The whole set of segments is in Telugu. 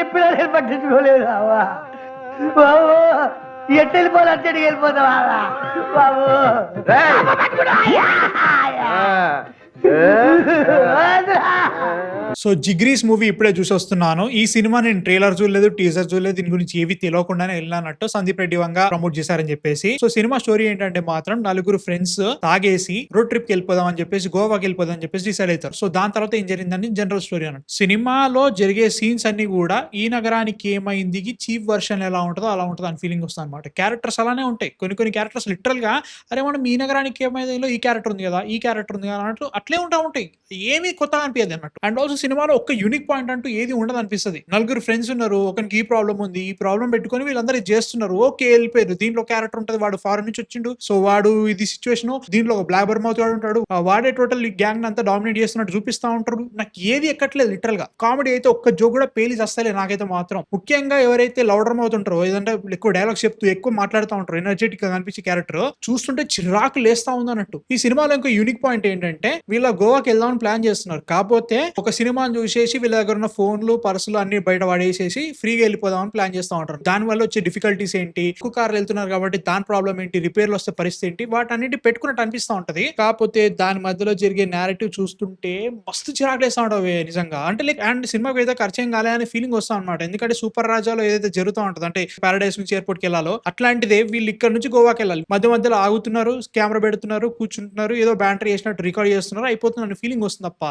చెప్పినా నేను పట్టించుకోలేదు బావా. బాబు ఎట్టు వెళ్ళిపోవాలి అట్టడికి వెళ్ళిపోతావా బాబు. సో జిగ్రీస్ మూవీ ఇప్పుడే చూసి వస్తున్నాను. ఈ సినిమా నేను ట్రైలర్ చూడలేదు, టీజర్ చూడలేదు, దీని గురించి ఏవి తెలియకుండానే వెళ్ళినట్టు సందీప్ రెడ్డి వంగ ప్రమోట్ చేశారని చెప్పేసి. సో సినిమా స్టోరీ ఏంటంటే మాత్రం నలుగురు ఫ్రెండ్స్ తాగేసి రోడ్ ట్రిప్ కి వెళ్ళిపోదాం అని చెప్పేసి, గోవాకి వెళ్ళిపోదాం అని చెప్పేసి డిసైడ్ అవుతారు. సో దాని తర్వాత ఏం జరిగిందని జనరల్ స్టోరీ అన్నట్టు. సినిమాలో జరిగే సీన్స్ అన్ని కూడా ఈ నగరానికి ఏమైంది చీఫ్ వర్షన్ ఎలా ఉంటుందో అలా ఉంటుంది అని ఫీలింగ్ వస్తుంది అనమాట. క్యారెక్టర్స్ అలానే ఉంటాయి. కొన్ని క్యారెక్టర్స్ లిటరల్ గా అరే మనం ఈ నగరానికి ఏమైందో ఈ క్యారెక్టర్ ఉంది కదా, ఈ క్యారెక్టర్ ఉంది కదా అన్నట్టు అట్లే ఉంటాయి. ఏమీ కొత్తగా అనిపించదు అన్నట్టు. అండ్ ఆల్సో సినిమాలో ఒక్క యూనిక్ పాయింట్ అంటూ ఏది ఉండదు అనిపిస్తుంది. నలుగురు ఫ్రెండ్స్ ఉన్నారు, ఒకరికి ఈ ప్రాబ్లం ఉంది, ఈ ప్రాబ్లం పెట్టుకొని వీళ్ళందరూ ఇది చేస్తున్నారు. ఓకే వెళ్ళిపోయారు. దీంట్లో క్యారెక్టర్ ఉంటుంది, వాడు ఫారెన్ నుంచి వచ్చిండు, సో వాడు ఇది సిచ్యువేషన్. దీంట్లో ఒక బ్లాక్ బర్మౌత్ వాడు ఉంటాడు, వాడే టోటల్ గ్యాంగ్ అంతా డామినేట్ చేస్తున్నట్టు చూపిస్తా ఉంటారు. నాకు ఏది ఎక్కట్లేదు లిటరల్ గా. కామెడీ అయితే ఒక్క జోక్ కూడా పేలి వస్తలే నాకైతే మాత్రం. ముఖ్యంగా ఎవరైతే లౌడర్ మౌత్ ఉంటారో, ఏదంటే ఎక్కువ డైలాగ్స్ చెప్తూ ఎక్కువ మాట్లాడుతూ ఉంటారు, ఎనర్జెటిక్ గా కనిపించే క్యారెక్టర్ చూస్తుంటే చిరాకు లేస్తా ఉంది అన్నట్టు. ఈ సినిమాలో ఇంకో యూనిక్ పాయింట్ ఏంటంటే వీళ్ళ గోవాకి వెళ్దామని ప్లాన్ చేస్తున్నారు. కాకపోతే ఒక సినిమాని చూసేసి వీళ్ళ దగ్గర ఉన్న ఫోన్లు పర్సులు అన్ని బయట పడేసేసి ఫ్రీగా వెళ్ళిపోదామని ప్లాన్ చేస్తూ ఉంటారు. దాని వల్ల వచ్చే డిఫికల్టీస్ ఏంటి, ఎక్కువ కార్లు వెళ్తున్నారు కాబట్టి దాని ప్రాబ్లం ఏంటి, రిపేర్లు వస్తే పరిస్థితి ఏంటి, వాటన్నిటి పెట్టుకున్నట్టు అనిపిస్తూ ఉంటది. కాకపోతే దాని మధ్యలో జరిగే నేరేటివ్ చూస్తుంటే మస్తు చిరాకు వేస్తా ఉంటావు నిజంగా. అంటే లైక్ అండ్ సినిమాకి ఏదో ఖర్చేం కాలే అనే ఫీలింగ్ వస్తా అనమాట. ఎందుకంటే సూపర్ రాజాలో ఏదైతే జరుగుతూ ఉంటది, అంటే పారడైస్ నుంచి ఎయిర్పోర్ట్ కి వెళ్ళాలో అట్లాంటిదే వీళ్ళు ఇక్కడ నుంచి గోవాకి వెళ్ళాలి. మధ్యలో ఆగుతున్నారు, కెమెరా పెడుతున్నారు, కూర్చుంటున్నారు, ఏదో బ్యాంటరీ చేసినట్టు రికార్డ్ చేస్తున్నారు, అయిపోతున్న ఫీలింగ్ వస్తుంది తప్ప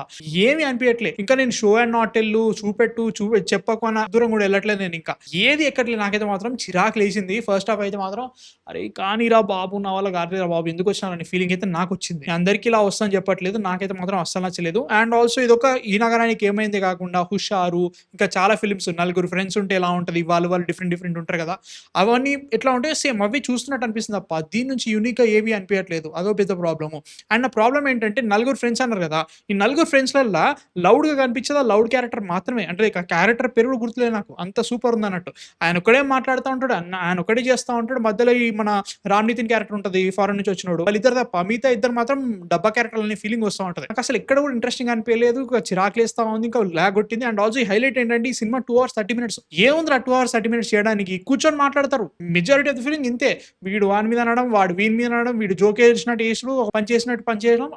ఏమి అనిపించట్లేదు. ఇంకా నేను షో అండ్ నాట్ వెళ్ళు చూపెట్టు చెప్పకున్న దూరం కూడా వెళ్ళట్లేదు నేను. ఇంకా ఏది ఎక్కట్లేదు. నాకైతే మాత్రం చిరాకు లేచింది. ఫస్ట్ హాఫ్ అయితే మాత్రం అరే కానీరా బాబు, నా వల్ల కాదురా బాబు, ఎందుకు వచ్చినారని ఫీలింగ్ అయితే నాకు వచ్చింది. అందరికీ ఇలా వస్తుందని చెప్పట్లేదు, నాకైతే మాత్రం అస్సలు నచ్చలేదు. అండ్ ఆల్సో ఇదొక ఈ నగరానికి ఏమైంది కాకుండా హుషారు, ఇంకా చాలా ఫిల్మ్స్ నలుగురు ఫ్రెండ్స్ ఉంటే ఎలా ఉంటది, వాళ్ళు డిఫరెంట్ ఉంటారు కదా, అవన్నీ ఎట్లా ఉంటే సేమ్ అవి చూస్తున్నట్టు అనిపిస్తుంది తప్ప దీని నుంచి యూనిక్ గా ఏవి అనిపించట్లేదు. అదో పెద్ద ప్రాబ్లము. అండ్ నా ప్రాబ్లం ఏంటంటే నలుగురు ఫ్రెండ్స్ అన్నారు కదా, ఈ నలుగురు ఫ్రెండ్స్ వల్ల లౌడ్ గా కనిపించేది ఆ లౌడ్ క్యారెక్టర్ మాత్రమే. అంటే క్యారెక్టర్ పేరు గుర్తులేదు నాకు, అంత సూపర్ ఉంది అన్నట్టు. ఆయన ఒకడే మాట్లాడుతూ ఉంటాడు, ఆయన ఒకటే చేస్తూ ఉంటాడు. మధ్యలో ఈ మన రామ్ నితిన్ క్యారెక్టర్ ఉంటుంది, ఫారెన్ నుంచి వచ్చినాడు, వాళ్ళిద్దరు తప్ప మిగతా ఇద్దరు మాత్రం డబ్బా క్యారెక్టర్ అనే ఫీలింగ్ వస్తూ ఉంటుంది. నాకు అసలు ఎక్కడ కూడా ఇంట్రెస్టింగ్ అనిపించలేదు, చిరాకులేస్తా ఉంది, ఇంకా లాగ్ కొట్టింది. అండ్ ఆల్సో ఈ హైలైట్ ఏంటంటే ఈ సినిమా 2 hours 30 minutes. ఏముంది 2 hours 30 minutes చేయడానికి, కూర్చొని మాట్లాడతారు. మెజారిటీ ఆఫ్ ద ఫీలింగ్ ఇంతే, వీడు వాని మీద అనడం, వాడు వీని మీద అనడం, వీడు జోక్ వేసినట్టు వేసుడు, ఒక పని చేసినట్టు పని చేయడం,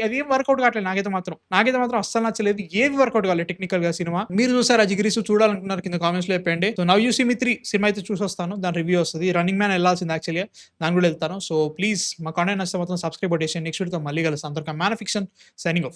అదేం వర్కౌట్ కావట్లేదు. నాకైతే మాత్రం అస్సలు నచ్చలేదు, ఏవి వర్కౌట్ కాలేదు టెక్నికల్ గా సినిమా. మీరు చూసారా జిగ్రీస్ చూడాలనుకున్నారు కింద కామెంట్స్ లో చెప్పండి. So now you see me 3 cinema అయితే చూసి వస్తాను, దాని రివ్యూ వస్తుంది. రన్నింగ్ మ్యాన్ వెళ్ళాల్సింది యాక్చువల్గా, దాని కూడా వెళ్తాను. సో ప్లీజ్ మా కాంటెంట్ నచ్చితే మాత్రం సబ్స్క్రైబ్ చేసి నెక్స్ట్ వీడియోతో మళ్ళీ కలుస్తాను. అంతవరకు మ్యాన్ ఫిక్షన్ సైనింగ్ ఆఫ్.